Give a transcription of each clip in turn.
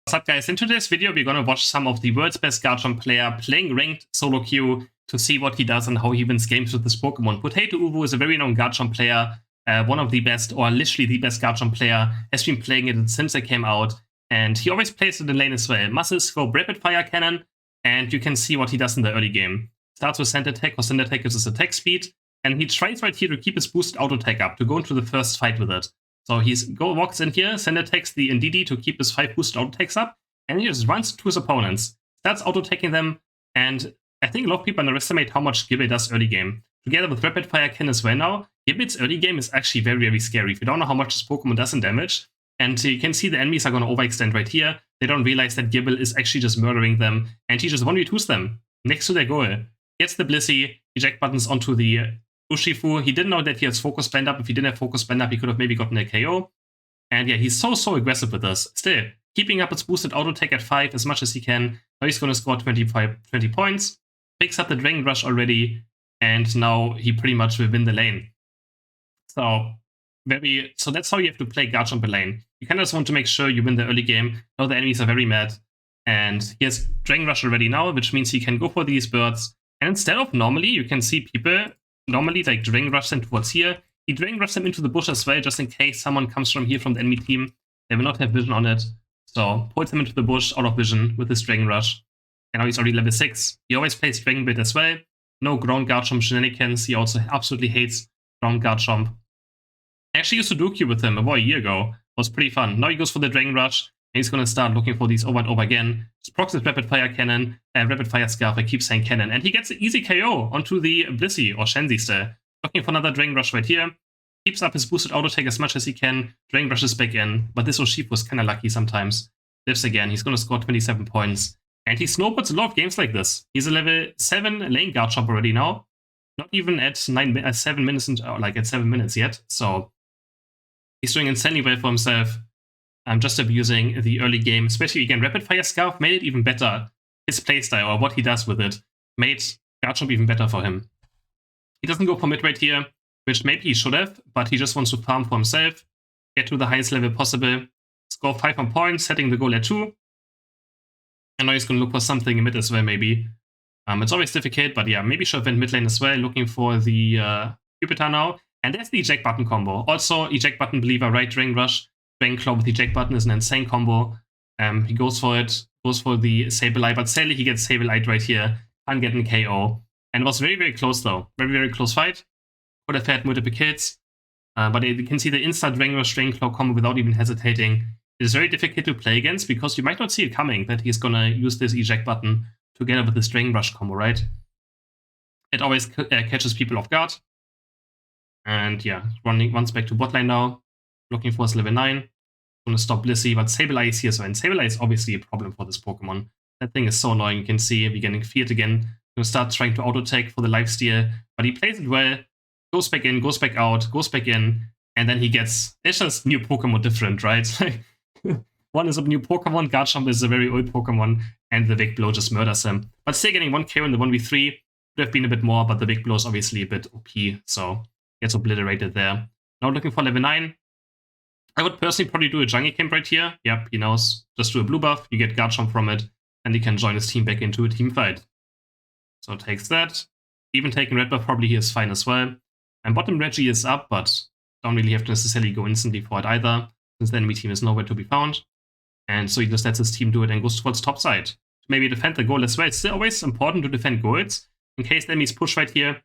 What's up, guys? In today's video, we're gonna watch some of the world's best Garchomp player playing ranked solo queue to see what he does and how he wins games with this Pokemon. Potato Uvu is a very known Garchomp player, one of the best, or literally the best Garchomp player, has been playing it since it came out, and he always plays it in lane as well. Muscle Scope, Rapid Fire Cannon, and you can see what he does in the early game. Starts with Sand Attack, or Sand Attack is his attack speed, and he tries right here to keep his boosted auto attack up, to go into the first fight with it. So he walks in here, Sand Attacks the Indeedee to keep his 5 boosted auto attacks up, and he just runs to his opponents, starts auto attacking them, and I think a lot of people underestimate how much Gible does early game. Together with Rapid Fire Cannon as well now, Gible's early game is actually very, very scary. If you don't know how much this Pokemon does in damage, and you can see the enemies are going to overextend right here, they don't realize that Gible is actually just murdering them, and he just 1v2s them next to their goal. Gets the Blissey, eject buttons onto the Urshifu. He didn't know that he has Focus Bend Up. If he didn't have Focus Bend Up, he could have maybe gotten a KO. And yeah, he's so aggressive with this. Still, keeping up its boosted auto attack at 5 as much as he can. Now he's going to score 20 points. Picks up the Dragon Rush already. And now he pretty much will win the lane. So that's how you have to play Garchomp in lane. You kind of just want to make sure you win the early game. Now the enemies are very mad. And he has Dragon Rush already now, which means he can go for these birds. And instead of normally, you can see people normally like Dragon Rush them towards here. He Dragon Rush them into the bush as well, just in case someone comes from here from the enemy team. They will not have vision on it. So pulls them into the bush out of vision with his Dragon Rush. And now he's already level 6. He always plays Dragon Build as well. No ground Garchomp shenanigans. He also absolutely hates ground Garchomp. I actually used to do queue with him about a year ago. It was pretty fun. Now he goes for the Dragon Rush. And he's going to start looking for these over and over again. Just procs his Rapid Fire Cannon, Rapid Fire Scarf, I keep saying Cannon. And he gets an easy KO onto the Blissey, or Shenzi still. Looking for another Dragon Rush right here. Keeps up his boosted auto attack as much as he can. Dragon Rushes back in. But this Urshifu was kind of lucky sometimes. Lives again. He's going to score 27 points. And he snowboards a lot of games like this. He's a level 7 lane Garchomp already now. Not even at 7 minutes, like at 7 minutes yet. So he's doing insanely well for himself. I'm just abusing the early game, especially again, Rapid Fire Scarf made it even better. His playstyle, or what he does with it, made Garchomp even better for him. He doesn't go for mid right here, which maybe he should have, but he just wants to farm for himself, get to the highest level possible, score 5 on points, setting the goal at 2. And now he's going to look for something in mid as well, maybe. It's always difficult, but yeah, maybe should have went mid lane as well, looking for the Jupiter now. And there's the eject button combo. Also, eject button believer, right Dragon Rush. Dragon Claw with the eject button is an insane combo. He goes for it, goes for the Sableye, but sadly he gets Sableye right here. Can't get an KO. And it was very, very close though. Very, very close fight. Could have had multiple kills. But you can see the instant Dragon Rush Dragon Claw combo without even hesitating. It is very difficult to play against because you might not see it coming that he's gonna use this eject button together with this Dragon Rush combo, right? It always catches people off guard. And yeah, runs back to bot lane now. Looking for his level 9. Gonna stop Blissey, but Sableye is here, so and Sableye is obviously a problem for this Pokemon. That thing is so annoying. You can see we're getting feared again. Gonna start trying to auto attack for the lifesteal, but he plays it well. Goes back in, goes back out, goes back in, and then he gets. It's just new Pokemon different, right? One is a new Pokemon, Garchomp is a very old Pokemon, and the Big Blow just murders him. But still getting 1 KO in the 1v3 would have been a bit more, but the Big Blow is obviously a bit OP, so gets obliterated there. Now looking for level 9. I would personally probably do a Jungle Camp right here. Yep, he knows. Just do a blue buff, you get Garchomp from it, and he can join his team back into a team fight. So takes that. Even taking red buff probably here is fine as well. And bottom Reggie is up, but don't really have to necessarily go instantly for it either, since the enemy team is nowhere to be found. And so he just lets his team do it and goes towards top side. Maybe defend the goal as well. It's still always important to defend goals. In case the enemies push right here,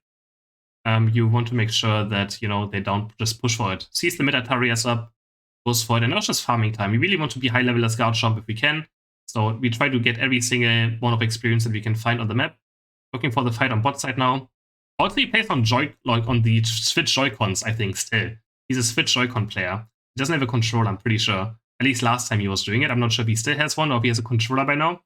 you want to make sure that, you know, they don't just push for it. Sees the mid Atarias up, goes for it, and not just farming time. We really want to be high level as Garchomp if we can. So we try to get every single one of experience that we can find on the map. Looking for the fight on bot side now. Also, he plays on on the Switch Joy-Cons, I think, still. He's a Switch Joy-Con player. He doesn't have a controller, I'm pretty sure. At least last time he was doing it. I'm not sure if he still has one or if he has a controller by now.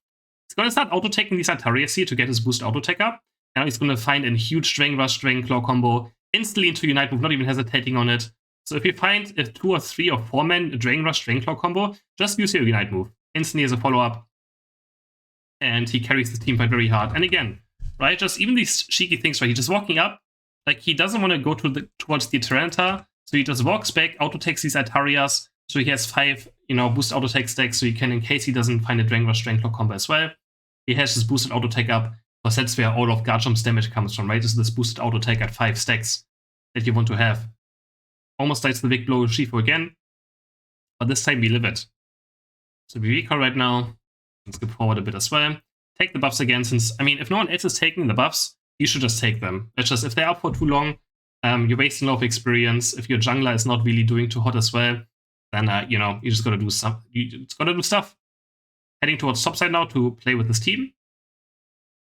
He's going to start auto-taking these Atarias here to get his boost auto-attack up. And now he's going to find a huge Dragon Rush, Dragon Claw combo. Instantly into Unite Move, not even hesitating on it. So if you find a 2 or 3 or 4 man Dragon Rush, Dragon Claw combo, just use your Unite Move. Instantly as a follow-up. And he carries the team fight very hard. And again, right, just even these cheeky things, right, he's just walking up. Like, he doesn't want to go towards the Tyranitar, so he just walks back, auto-takes these Atarias, So he has 5, boost auto attack stacks, so he can, in case he doesn't find a Dragon Rush Dragon Claw combo as well, he has this boosted auto attack up, because that's where all of Garchomp's damage comes from, right? This is this boosted auto attack at 5 stacks that you want to have. Almost dies the big blow Shifu again, but this time we live it. So we recall right now. Let's skip forward a bit as well. Take the buffs again, since, if no one else is taking the buffs, you should just take them. It's just, if they're up for too long, you're wasting a lot of experience. If your jungler is not really doing too hot as well, then, you just gotta do stuff. You just gotta do stuff. Heading towards topside now to play with this team.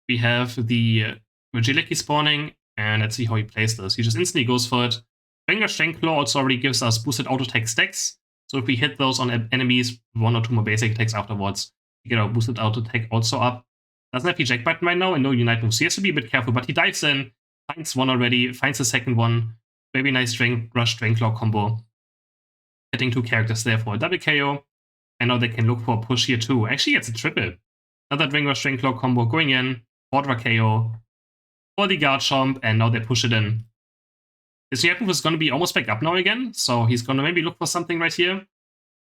We have the Regiliki spawning, and let's see how he plays this. He just instantly goes for it. Dragon Rush Dragon Claw also already gives us boosted auto attack stacks. So if we hit those on enemies, 1 or 2 more basic attacks afterwards, we get our boosted auto attack also up. Doesn't have eject button right now and no unite moves. He has to be a bit careful, but he dives in, finds one already, finds the second one. Very nice Dragon Rush Dragon Claw combo. Getting 2 characters there for a double KO. And now they can look for a push here too. Actually, it's a triple. Another Dragon Rush Dragon Claw combo going in, Border KO for the Garchomp, and now they push it in. His unite move is going to be almost back up now again, so he's going to maybe look for something right here.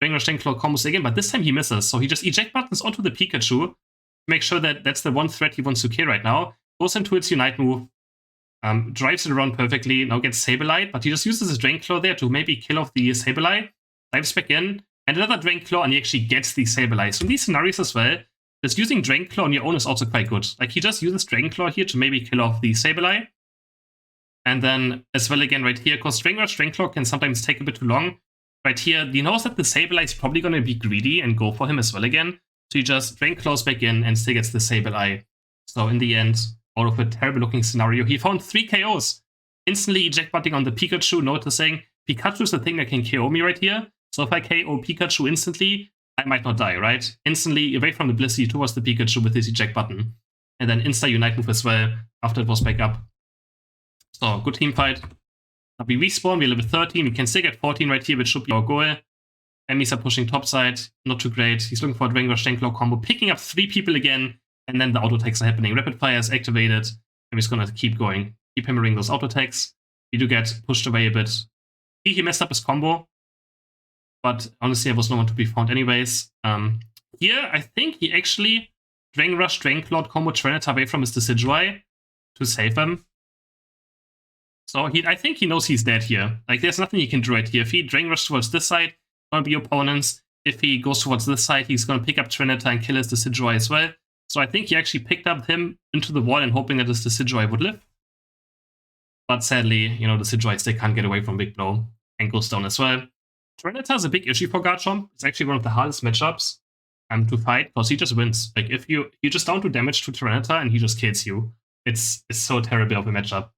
Dragon Rush Dragon Claw combos again, but this time he misses. So he just eject buttons onto the Pikachu. Make sure that that's the one threat he wants to kill right now. Goes into its unite move. Drives it around perfectly. Now gets Sableye, but he just uses his Dragon Claw there to maybe kill off the Sableye. Dives back in. And another Dragon Claw, and he actually gets the Sableye. So in these scenarios as well, just using Dragon Claw on your own is also quite good. Like, he just uses Dragon Claw here to maybe kill off the Sableye. And then, as well again right here, because Dragon Rush Dragon Claw can sometimes take a bit too long. Right here, he knows that the Sableye is probably going to be greedy and go for him as well again. So he just Dragon Claws back in and still gets the Sableye. So in the end, out of a terrible looking scenario, he found 3 KOs. Instantly eject butting on the Pikachu, noticing Pikachu is the thing that can KO me right here. So if I KO Pikachu instantly, I might not die, right? Instantly away from the Blissey towards the Pikachu with his eject button. And then insta unite move as well after it was back up. So, good team fight. Now we respawn, we're level 13, we can still get 14 right here, which should be our goal. Enemies are pushing topside, not too great. He's looking for a Dragon Rush Dragon Claw combo, picking up 3 people again, and then the auto attacks are happening. Rapid fire is activated, and we're just gonna keep going. Keep hammering those auto attacks. We do get pushed away a bit. He messed up his combo, but honestly, there was no one to be found anyways. Here, I think he actually Dragon Rush Dragon Claw combo Trinita away from his Decidueye to save him. So I think he knows he's dead here. Like, there's nothing he can do right here. If he Dragon Rush towards this side, gonna be opponents. If he goes towards this side, he's gonna pick up Trinita and kill his Decidueye as well. So I think he actually picked up him into the wall and hoping that his Decidueye would live. But sadly, the Decidueye still can't get away from Big Blow and goes down as well. Trinita is a big issue for Garchomp. It's actually one of the hardest matchups to fight, because he just wins. Like, if you just down to damage to Trinita and he just kills you. It's so terrible of a matchup.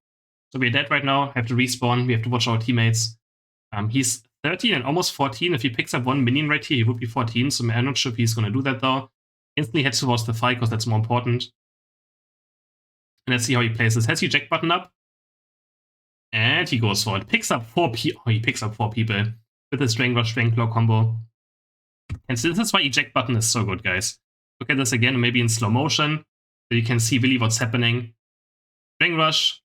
So we're dead right now, have to respawn, we have to watch our teammates. He's 13 and almost 14. If he picks up 1 minion right here, he would be 14, so I'm not sure if he's going to do that though. Instantly heads towards the fight, because that's more important. And let's see how he plays this. Has the eject button up? And he goes for it. Picks up 4 people. Oh, he picks up 4 people with his Dragon Rush Dragon Claw combo. And so this is why eject button is so good, guys. Look at this again, maybe in slow motion, so you can see really what's happening. Dragon Rush,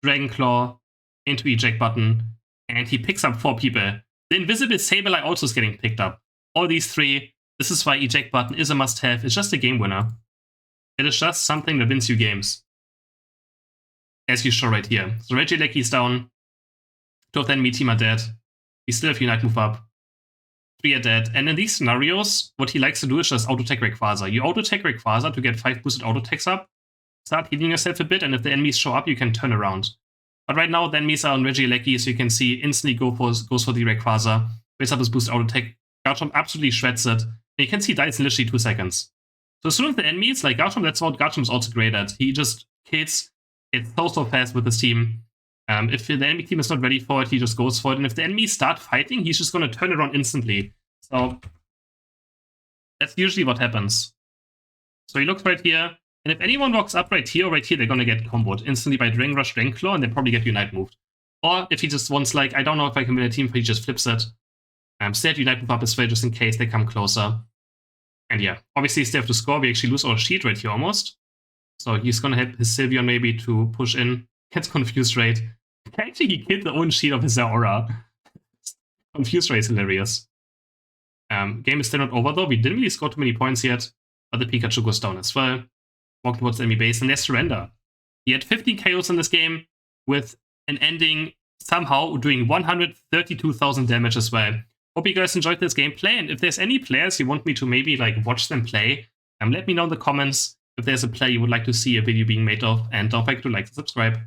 Dragon Claw, into eject button, and he picks up 4 people. The invisible Sableye also is getting picked up. All these 3. This is why eject button is a must-have. It's just a game winner. It is just something that wins you games. As you show right here. So Regieleki is down. 2 of the enemy team are dead. We still have Unite move up. 3 are dead. And in these scenarios, what he likes to do is just auto-attack Rayquaza. You auto-attack Rayquaza to get 5 boosted auto-attacks up. Start healing yourself a bit, and if the enemies show up, you can turn around. But right now, the enemies are on Regieleki, so you can see instantly goes for the Rayquaza. Raise up his boosted auto-attack. Garchomp absolutely shreds it. And you can see dies in literally 2 seconds. So as soon as the enemies, like Garchomp, that's what Garchomp is also great at. He just kills it so fast with his team. If the enemy team is not ready for it, he just goes for it. And if the enemies start fighting, he's just going to turn around instantly. So that's usually what happens. So he looks right here. And if anyone walks up right here or right here, they're going to get comboed instantly by Dragon Rush, Dragon Claw, and they probably get Unite moved. Or if he just wants, like, I don't know if I can win a team, he just flips it. Still Unite move up as well, just in case they come closer. And yeah, obviously still have to score. We actually lose our shield right here almost. So he's going to help his Sylveon maybe to push in. Gets confused right. Actually, he killed the own shield of his Aura. Confused Ray is hilarious. Game is still not over though. We didn't really score too many points yet, but the Pikachu goes down as well. Walk towards the enemy base and they surrender. He had 15 KOs in this game with an ending somehow doing 132,000 damage as well. Hope you guys enjoyed this gameplay, and if there's any players you want me to maybe like watch them play, let me know in the comments if there's a player you would like to see a video being made of, and don't forget to like and subscribe.